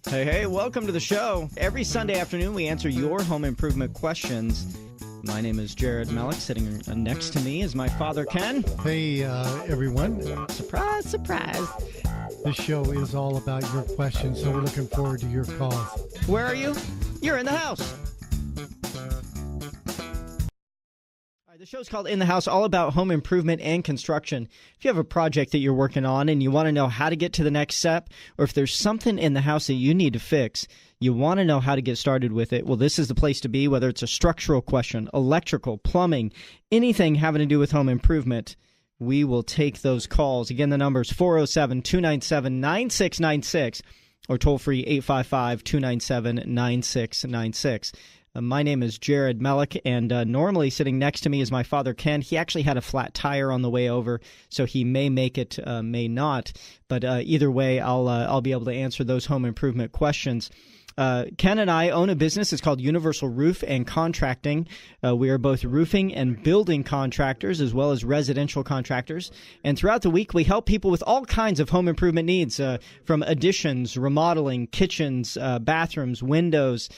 Hey, welcome to the show. Every Sunday afternoon, we answer your home improvement questions. My name is Jared Mellick. Sitting next to me is my father, Ken. Hey, everyone. Surprise, surprise. This show is all about your questions, so we're looking forward to your calls. Where are you? You're in the house. The show's called In the House, all about home improvement and construction. If you have a project that you're working on and you want to know how to get to the next step, or if there's something in the house that you need to fix, you want to know how to get started with it, well, this is the place to be, whether it's a structural question, electrical, plumbing, anything having to do with home improvement. We will take those calls. Again, the number is 407-297-9696 or toll-free 855-297-9696. My name is Jared Mellick, and normally sitting next to me is my father, Ken. He actually had a flat tire on the way over, so he may make it, may not. But either way, I'll be able to answer those home improvement questions. Ken and I own a business. It's called Universal Roof and Contracting. We are both roofing and building contractors as well as residential contractors. And throughout the week, we help people with all kinds of home improvement needs, from additions, remodeling, kitchens, bathrooms, windows,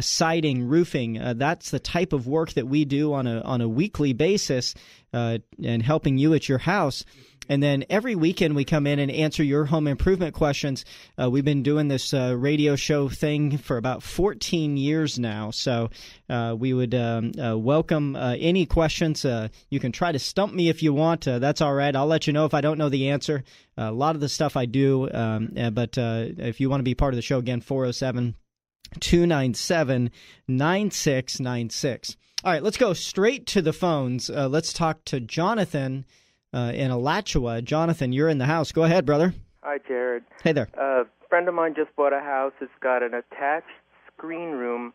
siding, roofing. That's the type of work that we do on a weekly basis, and helping you at your house. And then every weekend we come in and answer your home improvement questions. We've been doing this radio show thing for about 14 years now. So we would welcome any questions. You can try to stump me if you want. That's all right. I'll let you know if I don't know the answer. A lot of the stuff I do. But if you want to be part of the show, again, 407-297-9696. All right, let's go straight to the phones. Let's talk to Jonathan in Alachua. Jonathan, you're in the house. Go ahead, brother. Hi, Jared. Hey there. A friend of mine just bought a house. It's got an attached screen room.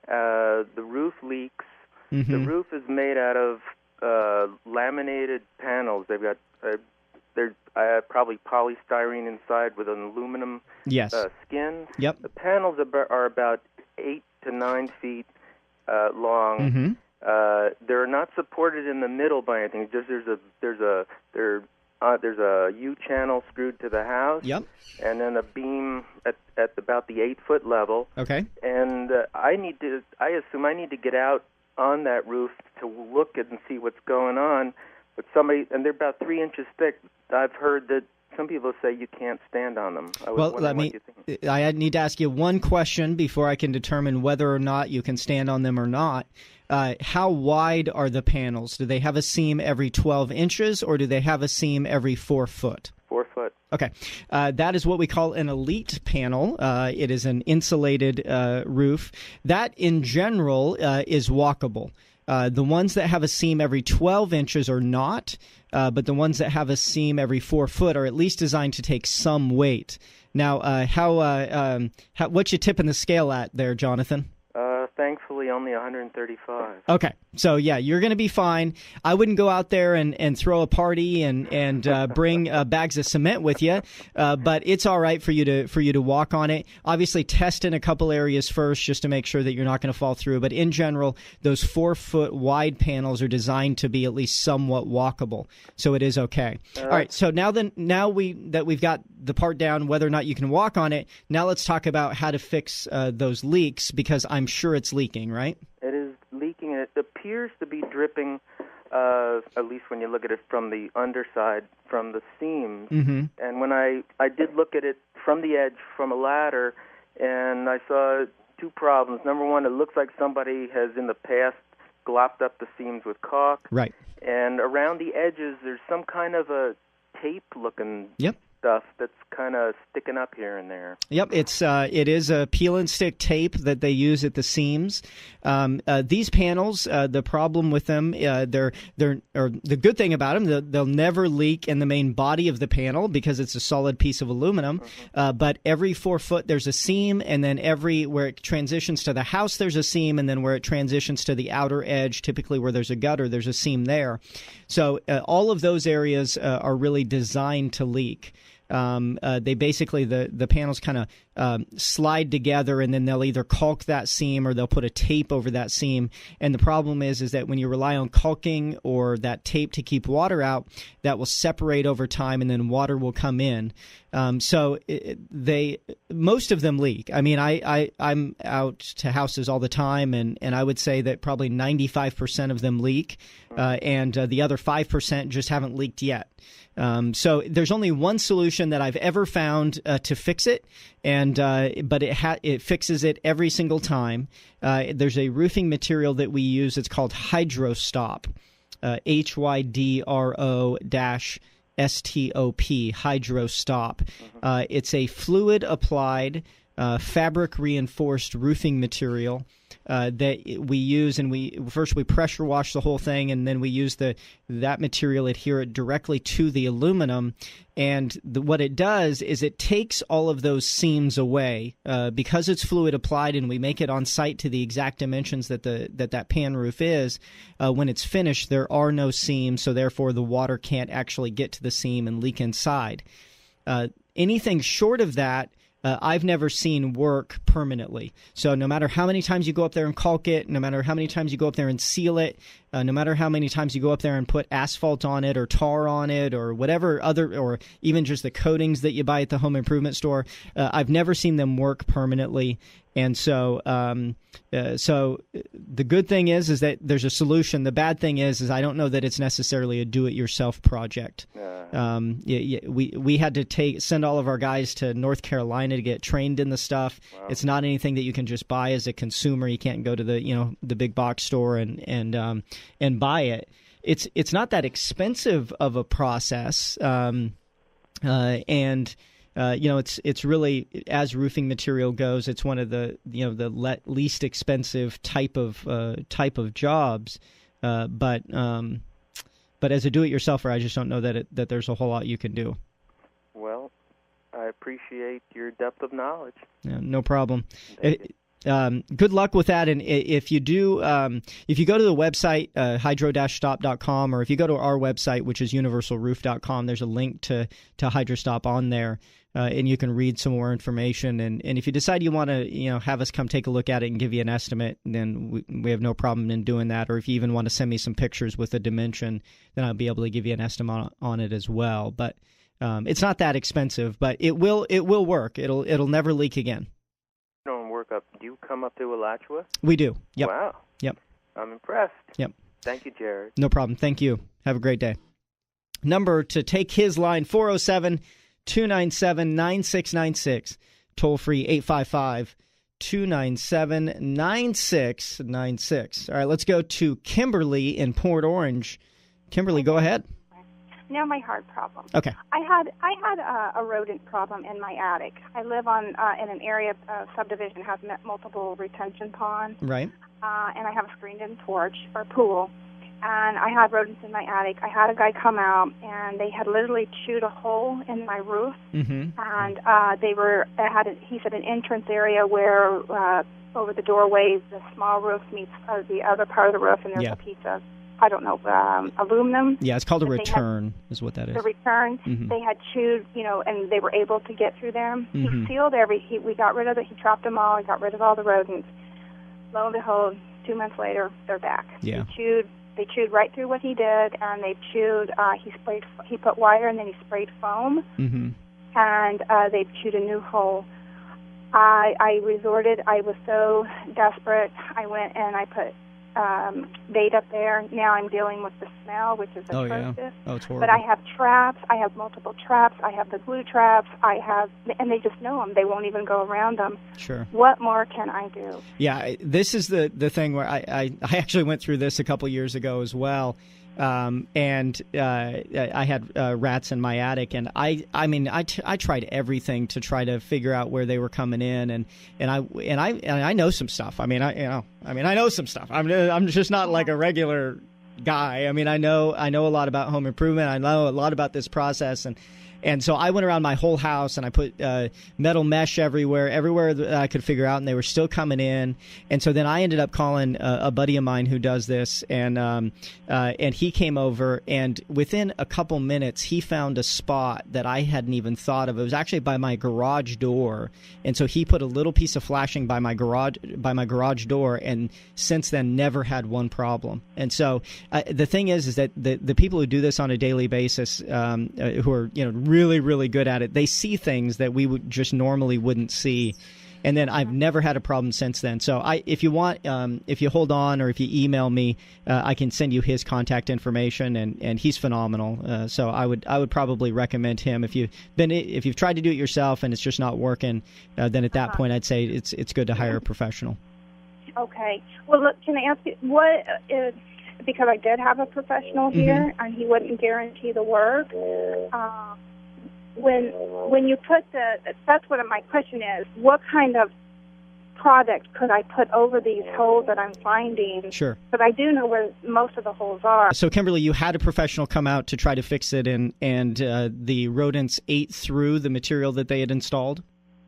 The roof leaks. Mm-hmm. The roof is made out of laminated panels. They've got they're probably polystyrene inside with an aluminum skin. Yep. The panels are about 8 to 9 feet long. Mm-hmm. They're not supported in the middle by anything. Just there's a U channel screwed to the house. Yep. And then a beam at about the 8-foot level. Okay. And I assume I need to get out on that roof to look and see what's going on. But and they're about 3 inches thick. I've heard that some people say you can't stand on them. I need to ask you one question before I can determine whether or not you can stand on them or not. How wide are the panels? Do they have a seam every 12 inches, or do they have a seam every 4 foot? 4 foot. Okay. That is what we call an elite panel. It is an insulated roof. That, in general, is walkable. The ones that have a seam every 12 inches are not, but the ones that have a seam every 4 foot are at least designed to take some weight. Now, what's you tipping the scale at there, Jonathan? Thankfully, only 135. Okay. So, yeah, you're going to be fine. I wouldn't go out there and throw a party and bring bags of cement with you, but it's all right for you to walk on it. Obviously, test in a couple areas first just to make sure that you're not going to fall through. But in general, those 4-foot wide panels are designed to be at least somewhat walkable. So it is okay. All right. So now we've got the part down, whether or not you can walk on it, now let's talk about how to fix those leaks, because I'm sure it's leaking, right? It is leaking, and it appears to be dripping, at least when you look at it from the underside, from the seams. Mm-hmm. And when I did look at it from the edge, from a ladder, and I saw 2 problems. Number one, it looks like somebody has in the past glopped up the seams with caulk. Right. And around the edges, there's some kind of a tape-looking stuff that's kind of sticking up here and there. Yep, it is a peel and stick tape that they use at the seams. These panels, the problem with them, the good thing about them, they'll never leak in the main body of the panel because it's a solid piece of aluminum. But every 4 foot there's a seam, and then where it transitions to the house there's a seam, and then where it transitions to the outer edge, typically where there's a gutter, there's a seam there. So all of those areas are really designed to leak. They basically, the panels kind of slide together, and then they'll either caulk that seam or they'll put a tape over that seam. And the problem is that when you rely on caulking or that tape to keep water out, that will separate over time, and then water will come in. So most of them leak. I mean, I'm out to houses all the time, and I would say that probably 95% of them leak, and the other 5% just haven't leaked yet. So there's only one solution that I've ever found to fix it, but it fixes it every single time. There's a roofing material that we use. It's called HydroStop, HYDRO-STOP, HydroStop. It's a fluid applied fabric reinforced roofing material that we use, and we pressure wash the whole thing, and then we use that material, adhere it directly to the aluminum, and what it does is it takes all of those seams away because it's fluid applied, and we make it on site to the exact dimensions that pan roof is. When it's finished, there are no seams, so therefore the water can't actually get to the seam and leak inside. Anything short of that, I've never seen work permanently. So no matter how many times you go up there and caulk it, no matter how many times you go up there and seal it, no matter how many times you go up there and put asphalt on it or tar on it or whatever or even just the coatings that you buy at the home improvement store, I've never seen them work permanently. And so the good thing is that there's a solution. The bad thing is I don't know that it's necessarily a do-it-yourself project. We had to send all of our guys to North Carolina to get trained in the stuff. Wow. It's not anything that you can just buy as a consumer. You can't go to the big box store and buy it. It's not that expensive of a process, it's really, as roofing material goes, it's one of the least expensive type of jobs. But as a do-it-yourselfer, I just don't know that there's a whole lot you can do. Well, I appreciate your depth of knowledge. Yeah, no problem. Good luck with that. And if you do, if you go to the website, hydro-stop.com, or if you go to our website, which is universalroof.com, there's a link to HydroStop on there. And you can read some more information. And if you decide you want to, have us come take a look at it and give you an estimate, then we have no problem in doing that. Or if you even want to send me some pictures with a dimension, then I'll be able to give you an estimate on it as well. But it's not that expensive, but it will work. It'll never leak again. Don't work up. Do you come up to Alachua? We do. Yep. Wow. Yep. I'm impressed. Yep. Thank you, Jared. No problem. Thank you. Have a great day. Number to take his line, 407-297-9696. Toll free, 855-297-9696. All right, let's go to Kimberly in Port Orange. Kimberly, go ahead. Now my heart problem. Okay. I had a rodent problem in my attic. I live in an area subdivision has multiple retention ponds. Right. And I have a screened-in porch or pool, and I had rodents in my attic. I had a guy come out, and they had literally chewed a hole in my roof, and he said an entrance area where over the doorway the small roof meets the other part of the roof, and there's a piece of, I don't know, aluminum. Yeah, it's called a return, is what that is. The return. Mm-hmm. They had chewed, and they were able to get through them. Mm-hmm. He sealed we got rid of it. He trapped them all. He got rid of all the rodents. Lo and behold, 2 months later, they're back. Yeah. They chewed right through what he did, and they chewed. He put wire, and then he sprayed foam, and they chewed a new hole. I resorted. I was so desperate. I went and I put bait up there. Now I'm dealing with the smell, which is atrocious. Yeah. Oh, it's horrible. But I have traps. I have multiple traps. I have the glue traps. And they just know them. They won't even go around them. Sure. What more can I do? Yeah, this is the thing where I actually went through this a couple years ago as well. And I had rats in my attic, and I tried everything to try to figure out where they were coming in, and I know some stuff. I know some stuff. I'm just not like a regular guy. I know a lot about home improvement. I know a lot about this process, And so I went around my whole house and I put metal mesh everywhere that I could figure out, and they were still coming in. And so then I ended up calling a buddy of mine who does this, and he came over, and within a couple minutes he found a spot that I hadn't even thought of. It was actually by my garage door, and so he put a little piece of flashing by my garage door, and since then never had one problem. And so the thing is that the people who do this on a daily basis, who are really, really good at it, they see things that we would just normally wouldn't see. And then I've never had a problem since then. So if you want, if you hold on, or if you email me, I can send you his contact information, and he's phenomenal. So I would probably recommend him. If you've tried to do it yourself and it's just not working, then at that point I'd say it's good to hire a professional. Okay. Well, look, can I ask you what is, because I did have a professional here, and he wouldn't guarantee the work. When you put that's what my question is. What kind of product could I put over these holes that I'm finding? Sure. But I do know where most of the holes are. So, Kimberly, you had a professional come out to try to fix it, and the rodents ate through the material that they had installed?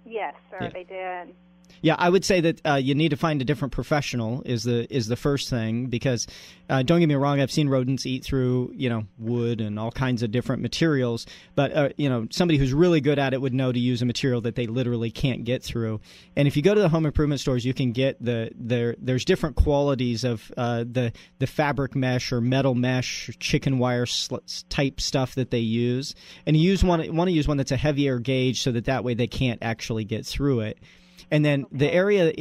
Yes, sir, They did. Yeah, I would say that you need to find a different professional is the first thing, because don't get me wrong, I've seen rodents eat through wood and all kinds of different materials, but somebody who's really good at it would know to use a material that they literally can't get through. And if you go to the home improvement stores, you can get there's different qualities of the fabric mesh or metal mesh, chicken wire type stuff that they use, and you want to use one that's a heavier gauge so that way they can't actually get through it. And then the area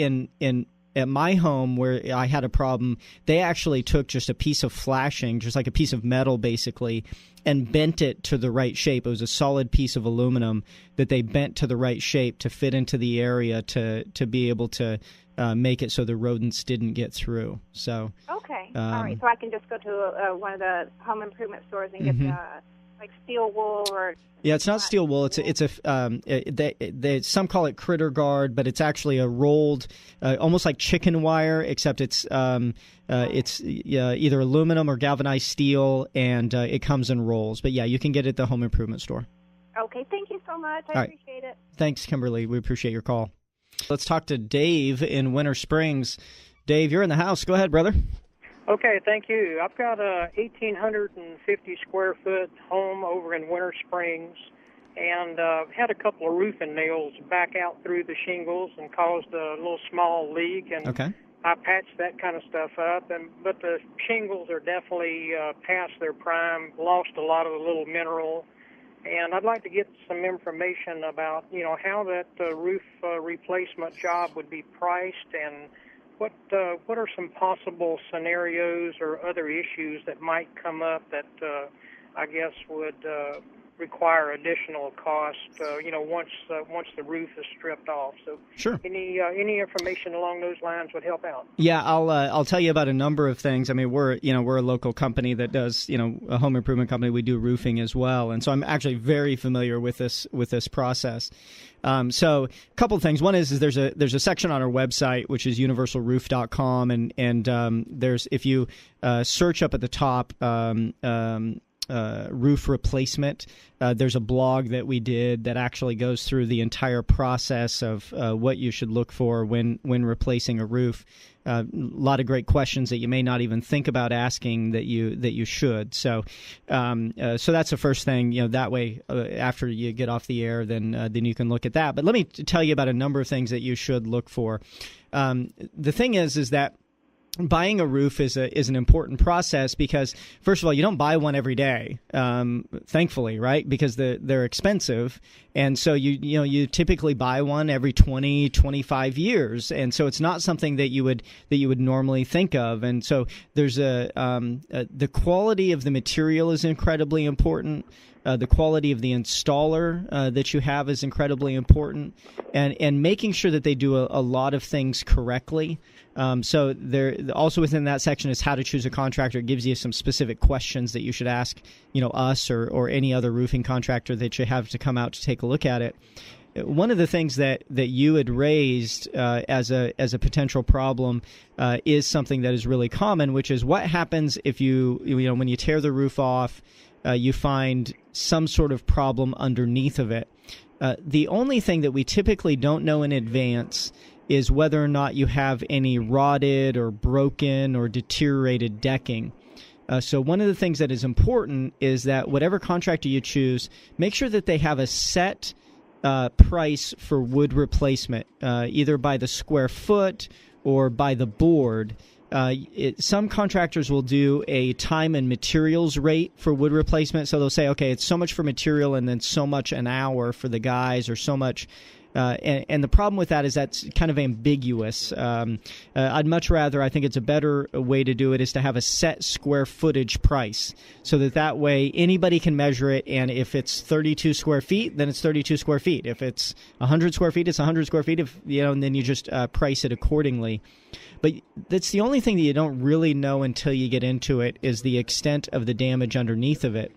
at my home where I had a problem, they actually took just a piece of flashing, just like a piece of metal basically, and bent it to the right shape. It was a solid piece of aluminum that they bent to the right shape to fit into the area to be able to make it so the rodents didn't get through. So okay, all right. So I can just go to one of the home improvement stores and get like steel wool or. Yeah, it's not steel wool. Some call it critter guard, but it's actually a rolled, almost like chicken wire, except it's either aluminum or galvanized steel, and it comes in rolls. But yeah, you can get it at the home improvement store. Okay, thank you so much. I appreciate it. Thanks, Kimberly. We appreciate your call. Let's talk to Dave in Winter Springs. Dave, you're in the house. Go ahead, brother. Okay, thank you. I've got a 1,850 square foot home over in Winter Springs, and had a couple of roofing nails back out through the shingles and caused a little small leak, and I patched that kind of stuff up. But the shingles are definitely past their prime, lost a lot of the little mineral, and I'd like to get some information about how that roof replacement job would be priced, and what are some possible scenarios or other issues that might come up that I guess would require additional cost, once the roof is stripped off. So sure. Any information along those lines would help out. Yeah, I'll tell you about a number of things. I mean, we're a local company that does, a home improvement company. We do roofing as well, and so I'm actually very familiar with this process. So a couple of things. One is there's a section on our website, which is universalroof.com, and there's, if you search up at the top, roof replacement, there's a blog that we did that actually goes through the entire process of what you should look for when replacing a roof. A lot of great questions that you may not even think about asking that you should. So that's the first thing. That way, after you get off the air, then you can look at that. But let me tell you about a number of things that you should look for. The thing is that buying a roof is an important process because, first of all, you don't buy one every day, thankfully, right? Because they're expensive, and so you typically buy one every 20, 25 years, and so it's not something that you would normally think of. And so there's the quality of the material is incredibly important. The quality of the installer that you have is incredibly important, and making sure that they do a lot of things correctly. So there also within that section is how to choose a contractor. It gives you some specific questions that you should ask, us or any other roofing contractor that you have to come out to take a look at it. One of the things that you had raised as a potential problem is something that is really common, which is what happens if when you tear the roof off, you find some sort of problem underneath of it. The only thing that we typically don't know in advance is whether or not you have any rotted or broken or deteriorated decking. So one of the things that is important is that whatever contractor you choose, make sure that they have a set price for wood replacement, either by the square foot or by the board. Some contractors will do a time and materials rate for wood replacement. So they'll say, okay, it's so much for material and then so much an hour for the guys, or so much. And the problem with that is that's kind of ambiguous. I'd much rather, I think it's a better way to do it is to have a set square footage price, so that way anybody can measure it. And if it's 32 square feet, then it's 32 square feet. If it's 100 square feet, it's 100 square feet. And then you just price it accordingly. But that's the only thing that you don't really know until you get into it, is the extent of the damage underneath of it.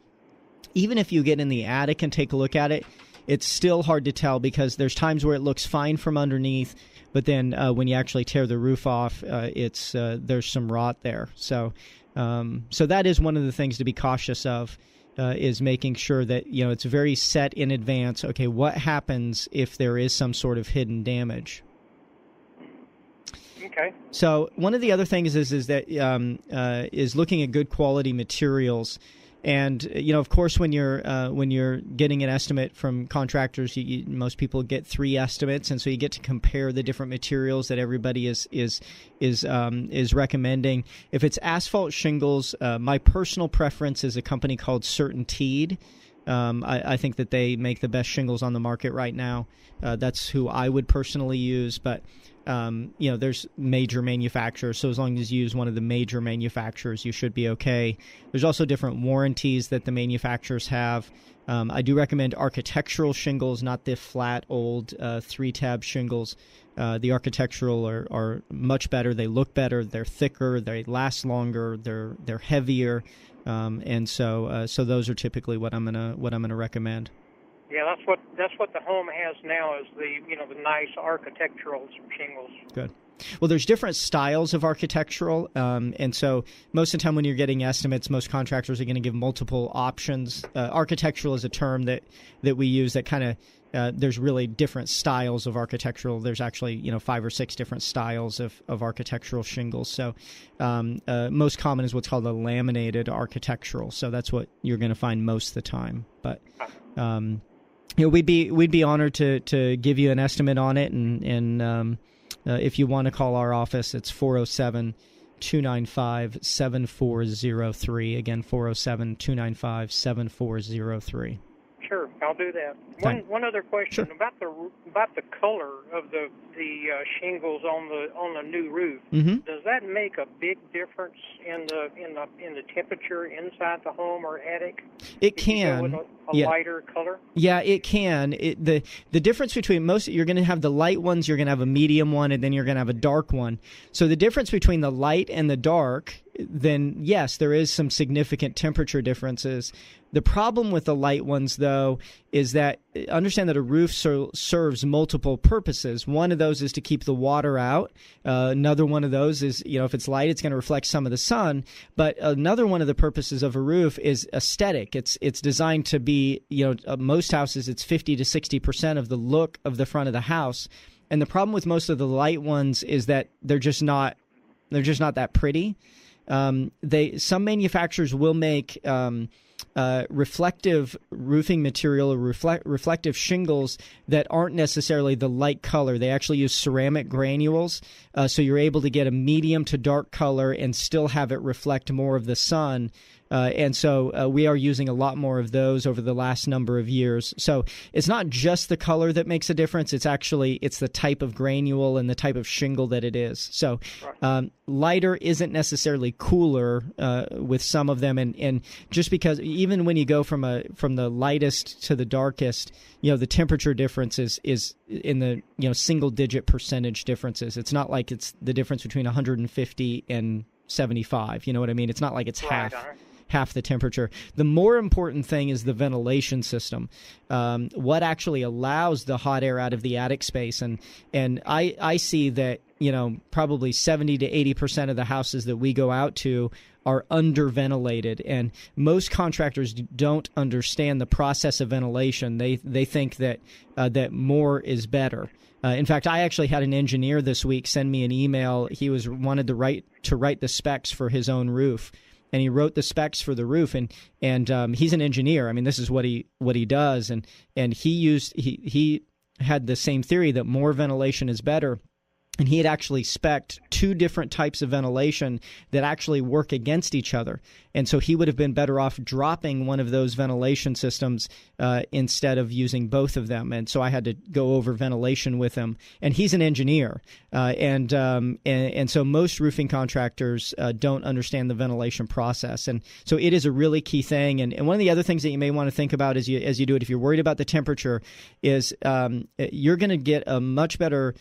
Even if you get in the attic and take a look at it, it's still hard to tell, because there's times where it looks fine from underneath, but then when you actually tear the roof off, there's some rot there. So that is one of the things to be cautious of, is making sure that it's very set in advance. Okay, what happens if there is some sort of hidden damage? Okay. So one of the other things is that is looking at good quality materials. And of course, when you're getting an estimate from contractors, most people get 3 estimates, and so you get to compare the different materials that everybody is recommending. If it's asphalt shingles, my personal preference is a company called Certainteed. I think that they make the best shingles on the market right now. That's who I would personally use, but there's major manufacturers, so as long as you use one of the major manufacturers, you should be okay. There's also different warranties that the manufacturers have. I do recommend architectural shingles, not the flat old 3-tab shingles. The architectural are much better. They look better. They're thicker. They last longer. They're heavier, and so those are typically what I'm gonna recommend. Yeah, that's what the home has now, is the nice architectural shingles. Good. Well, there's different styles of architectural, and so most of the time when you're getting estimates, most contractors are going to give multiple options. Architectural is a term that we use that kind of there's really different styles of architectural. There's actually 5 or 6 different styles of architectural shingles. So most common is what's called a laminated architectural. So that's what you're going to find most of the time. But we'd be honored to give you an estimate on it, and if you want to call our office, it's 407-295-7403. Again, 407-295-7403. Sure, I'll do that. One other question. Sure. about the color of the shingles on the new roof. Mm-hmm. Does that make a big difference in the temperature inside the home or attic? It can. With a lighter color. Yeah, it can. The difference between you're going to have the light ones, you're going to have a medium one, and then you're going to have a dark one. So the difference between the light and the dark, then yes, there is some significant temperature differences. The problem with the light ones, though, is that understand that a roof serves multiple purposes. One of those is to keep the water out. Another one of those is, if it's light, it's going to reflect some of the sun. But another one of the purposes of a roof is aesthetic. It's designed to be, most houses, it's 50 to 60% of the look of the front of the house. And the problem with most of the light ones is that they're just not that pretty. Some manufacturers will make reflective roofing material or reflective shingles that aren't necessarily the light color. They actually use ceramic granules, so you're able to get a medium to dark color and still have it reflect more of the sun. And so we are using a lot more of those over the last number of years. So it's not just the color that makes a difference. It's the type of granule and the type of shingle that it is. So lighter isn't necessarily cooler with some of them. And just because even when you go from the lightest to the darkest, the temperature difference is in the single digit percentage differences. It's not like it's the difference between 150 and 75. You know what I mean? It's not like it's half the temperature. The more important thing is the ventilation system. What actually allows the hot air out of the attic space, and I see that probably 70 to 80% of the houses that we go out to are under-ventilated, and most contractors don't understand the process of ventilation. They think that more is better. In fact, I actually had an engineer this week send me an email. He wanted to write the specs for his own roof, and he wrote the specs for the roof. And he's an engineer. I mean, this is what he does, and he had the same theory that more ventilation is better. And he had actually spec'd two different types of ventilation that actually work against each other. And so he would have been better off dropping one of those ventilation systems instead of using both of them. And so I had to go over ventilation with him. And he's an engineer. And so most roofing contractors don't understand the ventilation process. And so it is a really key thing. And one of the other things that you may want to think about as you do it, if you're worried about the temperature, is you're going to get a much better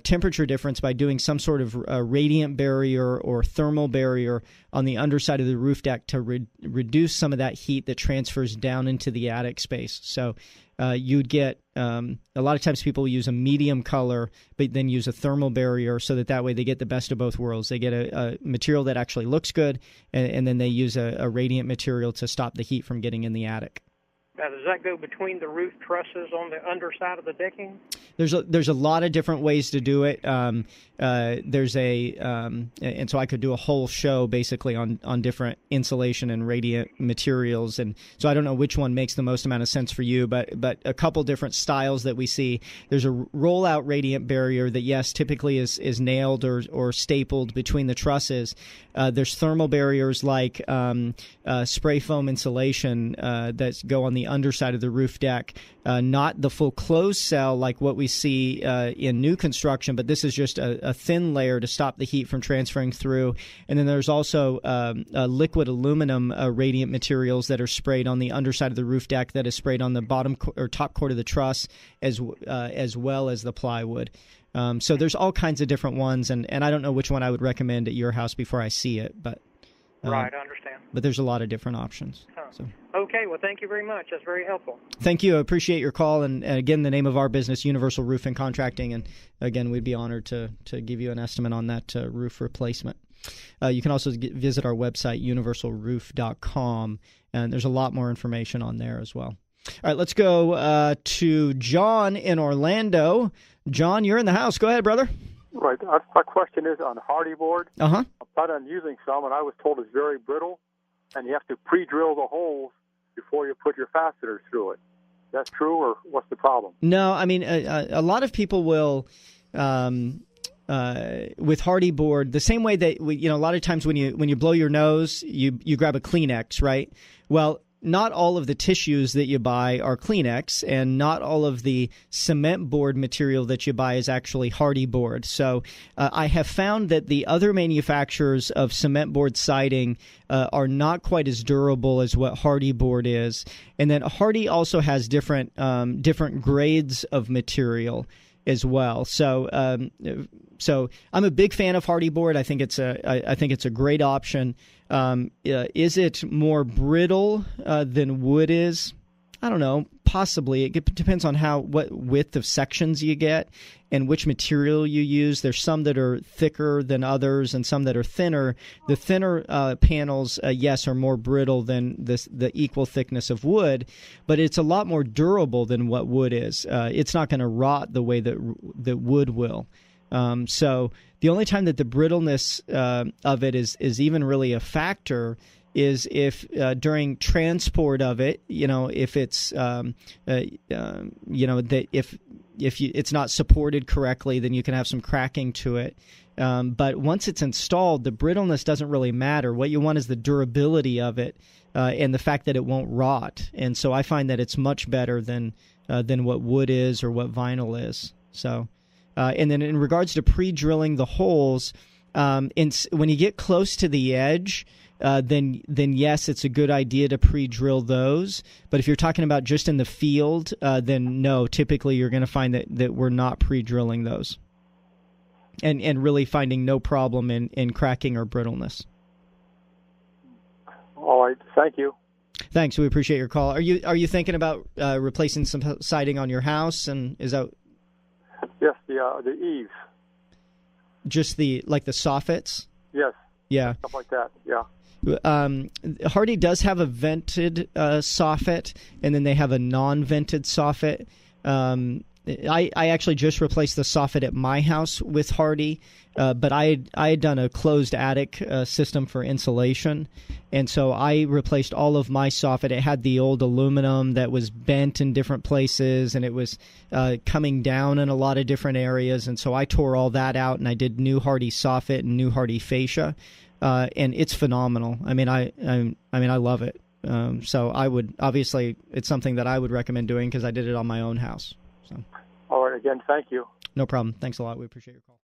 temperature difference by doing some sort of radiant barrier or thermal barrier on the underside of the roof deck to reduce some of that heat that transfers down into the attic space. So you'd get a lot of times people use a medium color, but then use a thermal barrier so that way they get the best of both worlds. They get a material that actually looks good, and then they use a radiant material to stop the heat from getting in the attic. Now, does that go between the roof trusses on the underside of the decking? There's a lot of different ways to do it. And so I could do a whole show basically on different insulation and radiant materials. And so I don't know which one makes the most amount of sense for you, but a couple different styles that we see. There's a rollout radiant barrier that, yes, typically is nailed or stapled between the trusses. There's thermal barriers like spray foam insulation that go on the underside of the roof deck. Not the full closed cell like what we see in new construction, but this is just a thin layer to stop the heat from transferring through. And then there's also liquid aluminum radiant materials that are sprayed on the underside of the roof deck that is sprayed on the bottom or top cord of the truss as well as the plywood. So there's all kinds of different ones, and I don't know which one I would recommend at your house before I see it, but right, I understand. But there's a lot of different options. Huh. So. Okay, well, thank you very much. That's very helpful. Thank you. I appreciate your call. And again, the name of our business, Universal Roofing Contracting. And again, we'd be honored to give you an estimate on that roof replacement. You can also visit our website, universalroof.com, and there's a lot more information on there as well. All right, let's go to John in Orlando. John, you're in the house. Go ahead, brother. Right. My question is on Hardie board. Uh-huh. I'm planning on using some, and I was told it's very brittle, and you have to pre-drill the holes before you put your fasteners through it. That's true, or what's the problem? No, I mean, a lot of people will, with Hardie board, the same way that, a lot of times when you blow your nose, you grab a Kleenex, right? Well, not all of the tissues that you buy are Kleenex, and not all of the cement board material that you buy is actually Hardie board. So I have found that the other manufacturers of cement board siding are not quite as durable as what Hardie board is. And then Hardie also has different grades of material as well. So I'm a big fan of Hardie board. I think it's a great option. Is it more brittle than wood is? I don't know. Possibly. It depends on what width of sections you get and which material you use. There's some that are thicker than others and some that are thinner. The thinner panels, yes, are more brittle than the equal thickness of wood, but it's a lot more durable than what wood is. It's not going to rot the way that wood will. So the only time that the brittleness of it is even really a factor is if during transport of it, if it's that if it's not supported correctly, then you can have some cracking to it. But once it's installed, the brittleness doesn't really matter. What you want is the durability of it and the fact that it won't rot. And so I find that it's much better than what wood is or what vinyl is. So. And then in regards to pre-drilling the holes, when you get close to the edge, then yes, it's a good idea to pre-drill those. But if you're talking about just in the field, then no, typically you're going to find that we're not pre-drilling those. And really finding no problem in cracking or brittleness. All right, thank you. Thanks, we appreciate your call. Are you thinking about replacing some siding on your house, and is that... Yes, the eaves. Just the soffits? Yes. Yeah. Stuff like that, yeah. Hardie does have a vented soffit, and then they have a non-vented soffit. I actually just replaced the soffit at my house with Hardie, but I had done a closed attic system for insulation, and so I replaced all of my soffit. It had the old aluminum that was bent in different places, and it was coming down in a lot of different areas, and so I tore all that out, and I did new Hardie soffit and new Hardie fascia, and it's phenomenal. I mean, I love it. So I would, obviously, it's something that I would recommend doing because I did it on my own house. So. All right. Again, thank you. No problem. Thanks a lot. We appreciate your call.